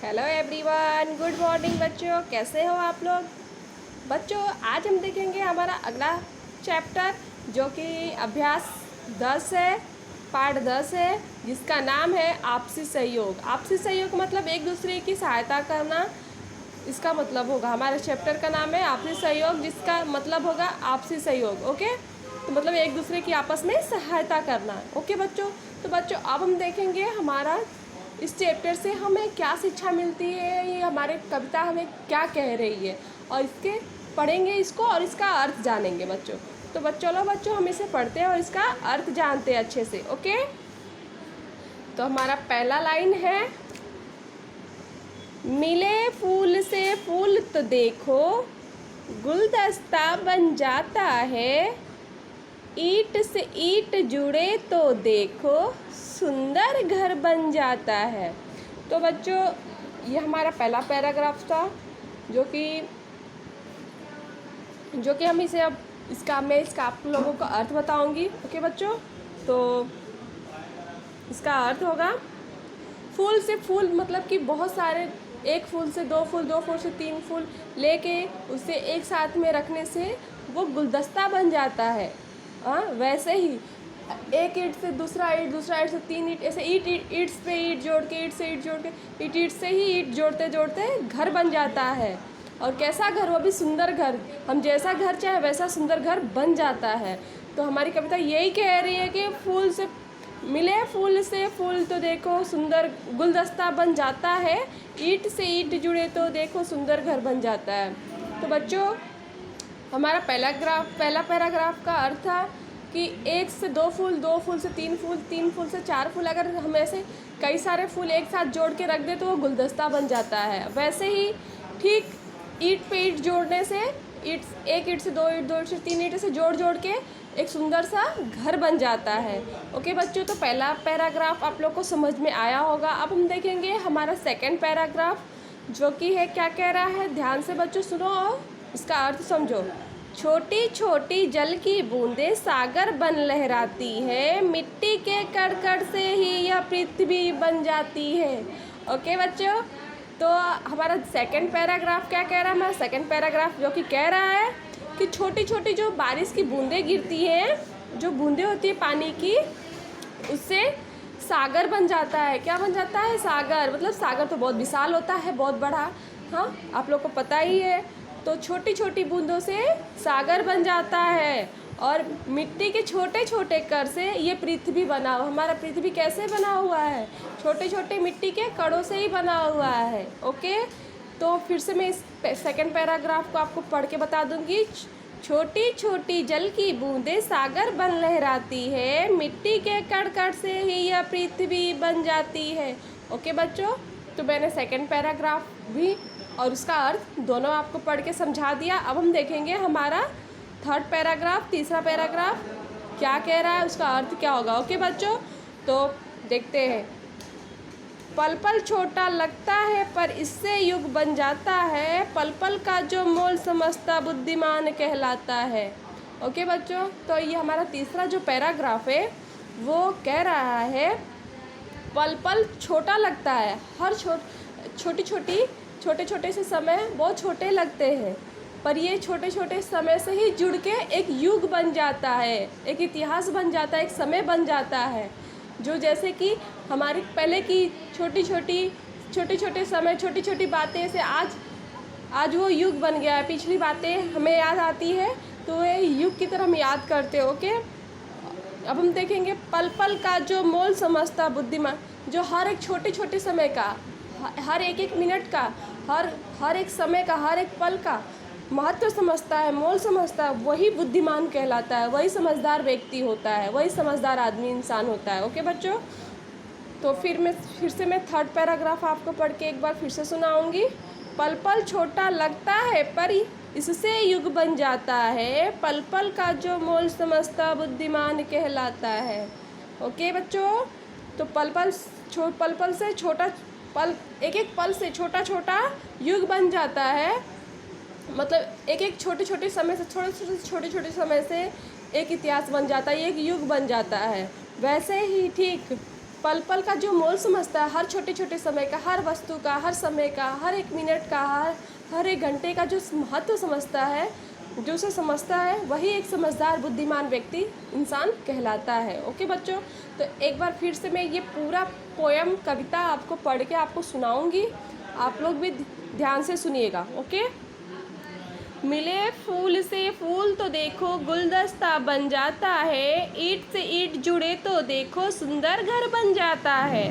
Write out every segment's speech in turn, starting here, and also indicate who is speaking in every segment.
Speaker 1: Hello everyone, good morning बच्चों। कैसे हो आप लोग? बच्चों, आज हम देखेंगे हमारा अगला चैप्टर जो कि अभ्यास 10 है, पार्ट 10 है, जिसका नाम है आपसी सहयोग। आपसी सहयोग मतलब एक दूसरे की सहायता करना, इसका मतलब होगा। हमारे चैप्टर का नाम है आपसी सहयोग, जिसका मतलब होगा आपसी सहयोग। ओके, तो मतलब एक दूसरे की आपस में सहायता करना। ओके बच्चों, तो बच्चों अब हम देखेंगे हमारा इस चैप्टर से हमें क्या शिक्षा मिलती है, ये हमारे कविता हमें क्या कह रही है, और इसके पढ़ेंगे इसको और इसका अर्थ जानेंगे बच्चों। तो चलो बच्चों, हम इसे पढ़ते हैं और इसका अर्थ जानते हैं अच्छे से। ओके, तो हमारा पहला लाइन है, मिले फूल से फूल तो देखो, गुलदस्ता बन जाता है, ईंट से ईंट जुड़े तो देखो, सुंदर घर बन जाता है। तो बच्चों, ये हमारा पहला पैराग्राफ था जो कि हम इसे अब मैं इसका आप लोगों को अर्थ बताऊंगी। ओके बच्चों, तो इसका अर्थ होगा, फूल से फूल मतलब कि बहुत सारे, एक फूल से दो फूल, दो फूल से तीन फूल लेके उसे एक साथ में रखने से वो गुलदस्ता बन जाता है। वैसे ही एक ईंट से दूसरा ईंट, दूसरा ईंट से तीन ईंट, ऐसे ईंट पे ईंट जोड़ के, ईंट से ईंट जोड़ के, ईंट से ही ईंट जोड़ते जोड़ते घर बन जाता है। और कैसा घर? वो भी सुंदर घर। हम जैसा घर चाहे वैसा सुंदर घर बन जाता है। तो हमारी कविता यही कह रही है कि फूल से मिले फूल से फूल तो देखो, सुंदर गुलदस्ता बन जाता है, ईंट से ईंट जुड़े तो देखो, सुंदर घर बन जाता है। तो बच्चों, हमारा पहला पैराग्राफ का अर्थ था कि एक से दो फूल, दो फूल से तीन फूल, तीन फूल से चार फूल, अगर हम ऐसे कई सारे फूल एक साथ जोड़ के रख दे तो वो गुलदस्ता बन जाता है। वैसे ही ठीक ईंट पे ईंट जोड़ने से, एक ईंट से दो ईंट, दो ईंट से तीन ईंट से जोड़ जोड़ के एक सुंदर सा घर बन जाता है। ओके बच्चों, तो पहला पैराग्राफ आप लोग को समझ में आया होगा। अब हम देखेंगे हमारा सेकंड पैराग्राफ जो कि है, क्या कह रहा है, ध्यान से बच्चों सुनो और इसका अर्थ समझो। छोटी छोटी जल की बूंदें सागर बन लहराती है, मिट्टी के कण से ही यह पृथ्वी बन जाती है। ओके बच्चों, तो हमारा सेकंड पैराग्राफ क्या कह रहा है? हमारा सेकंड पैराग्राफ जो कि कह रहा है कि छोटी छोटी जो बारिश की बूंदें गिरती हैं, जो बूंदें होती है पानी की, उससे सागर बन जाता है। क्या बन जाता है? सागर। मतलब सागर तो बहुत विशाल होता है, बहुत बड़ा। हाँ, आप लोग को पता ही है। तो छोटी छोटी बूंदों से सागर बन जाता है, और मिट्टी के छोटे छोटे कण से ये पृथ्वी बना हुआ। हमारा पृथ्वी कैसे बना हुआ है? छोटे छोटे मिट्टी के कणों से ही बना हुआ है। ओके, तो फिर से मैं इस सेकंड पैराग्राफ को आपको पढ़ के बता दूंगी। छोटी छोटी जल की बूंदें सागर बन लहराती है, मिट्टी के कण कण से ही यह पृथ्वी बन जाती है। ओके बच्चों, तो मैंने सेकंड पैराग्राफ भी और उसका अर्थ दोनों आपको पढ़ के समझा दिया। अब हम देखेंगे हमारा थर्ड पैराग्राफ, तीसरा पैराग्राफ क्या कह रहा है, उसका अर्थ क्या होगा। ओके बच्चों, तो देखते हैं। पल पल छोटा लगता है पर इससे युग बन जाता है, पल पल का जो मोल समझता बुद्धिमान कहलाता है। ओके बच्चों, तो ये हमारा तीसरा जो पैराग्राफ है वो कह रहा है, पल पल छोटा लगता है, हर छोटे छोटे से समय बहुत छोटे लगते हैं, पर ये छोटे छोटे समय से ही जुड़ के एक युग बन जाता है, एक इतिहास बन जाता है, एक समय बन जाता है। जो जैसे कि हमारी पहले की छोटे छोटे समय, छोटी छोटी बातें से आज वो युग बन गया है। पिछली बातें हमें याद आती है तो ये युग की तरह हम याद करते हो। ओके, अब हम देखेंगे, पल पल का जो मोल समझता बुद्धिमान, जो हर एक छोटे छोटे समय का, हर एक एक मिनट का, हर एक समय का, हर एक पल का महत्व समझता है, मोल समझता है, वही बुद्धिमान कहलाता है, वही समझदार व्यक्ति होता है, वही समझदार आदमी, इंसान होता है। ओके बच्चों, तो फिर से मैं थर्ड पैराग्राफ आपको पढ़ के एक बार फिर से सुनाऊंगी। पल पल छोटा लगता है पर इससे युग बन जाता है, पल पल का जो मोल समझता बुद्धिमान कहलाता है। ओके बच्चों, तो पल पल से छोटा पल, एक एक पल से छोटा छोटा युग बन जाता है। मतलब एक एक छोटे छोटे समय से, छोटे छोटे समय से एक इतिहास बन जाता है, एक युग बन जाता है। वैसे ही ठीक पल पल का जो मोल समझता है, हर छोटे छोटे समय का, हर वस्तु का, हर समय का, हर एक मिनट का, हर एक घंटे का जो महत्व समझता है, जो उसे समझता है, वही एक समझदार बुद्धिमान व्यक्ति इंसान कहलाता है। ओके बच्चों, तो एक बार फिर से मैं ये पूरा पोयम कविता आपको पढ़ के आपको सुनाऊंगी, आप लोग भी ध्यान से सुनिएगा। ओके। मिले फूल से फूल तो देखो गुलदस्ता बन जाता है, ईंट से ईंट जुड़े तो देखो सुंदर घर बन जाता है।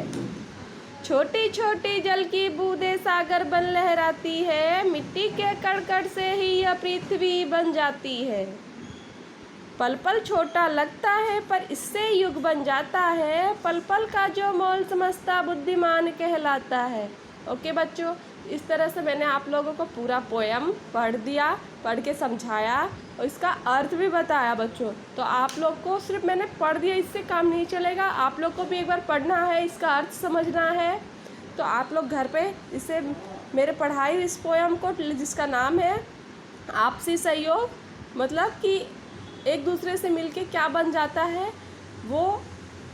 Speaker 1: छोटी छोटी जल की बूंदें सागर बन लहराती है, मिट्टी के कण से ही यह पृथ्वी बन जाती है। पल पल छोटा लगता है पर इससे युग बन जाता है, पल पल का जो मोल समझता बुद्धिमान कहलाता है। ओके बच्चों, इस तरह से मैंने आप लोगों को पूरा पोयम पढ़ दिया, पढ़ के समझाया और इसका अर्थ भी बताया बच्चों। तो आप लोग को सिर्फ मैंने पढ़ दिया इससे काम नहीं चलेगा, आप लोग को भी एक बार पढ़ना है, इसका अर्थ समझना है। तो आप लोग घर पे इसे मेरे पढ़ाई इस पोयम को, जिसका नाम है आपसी सहयोग, मतलब कि एक दूसरे से मिलके क्या बन जाता है, वो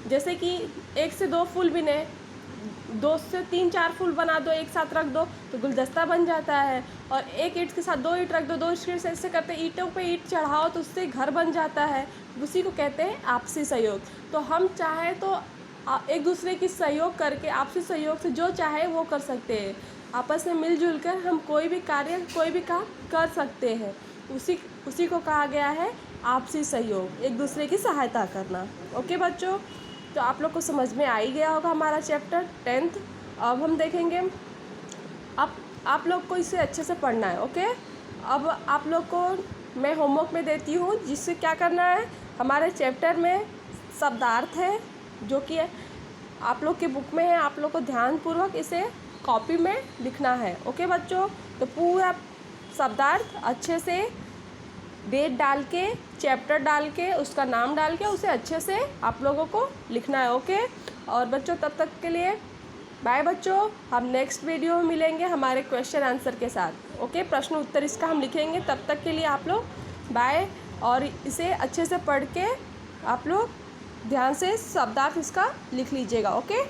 Speaker 1: जैसे कि एक से दो फूल बिने, दो से तीन चार फूल बना दो, एक साथ रख दो तो गुलदस्ता बन जाता है। और एक ईंट के साथ दो ईंट रख दो, दो ईंट से ऐसे करते ईंटों पे ईंट चढ़ाओ तो उससे घर बन जाता है। उसी को कहते हैं आपसी सहयोग। तो हम चाहें तो एक दूसरे की सहयोग करके, आपसी सहयोग से जो चाहे वो कर सकते हैं। आपस में मिलजुल कर हम कोई भी कार्य, कोई भी काम कर सकते हैं। उसी को कहा गया है आपसी सहयोग, एक दूसरे की सहायता करना। ओके बच्चों, तो आप लोग को समझ में आ ही गया होगा हमारा चैप्टर 10th। अब हम देखेंगे, अब आप लोग को इसे अच्छे से पढ़ना है। ओके, अब आप लोग को मैं होमवर्क में देती हूँ, जिससे क्या करना है, हमारे चैप्टर में शब्दार्थ है जो कि आप लोग के बुक में है, आप लोग को ध्यानपूर्वक इसे कॉपी में लिखना है। ओके बच्चों, तो पूरा शब्दार्थ अच्छे से डेट डाल के, चैप्टर डाल के, उसका नाम डाल के उसे अच्छे से आप लोगों को लिखना है। ओके, और बच्चों तब तक के लिए बाय बच्चों, हम नेक्स्ट वीडियो में मिलेंगे हमारे क्वेश्चन आंसर के साथ। ओके, प्रश्न उत्तर इसका हम लिखेंगे, तब तक के लिए आप लोग बाय। और इसे अच्छे से पढ़ के आप लोग ध्यान से शब्दार्थ इसका लिख लीजिएगा। ओके।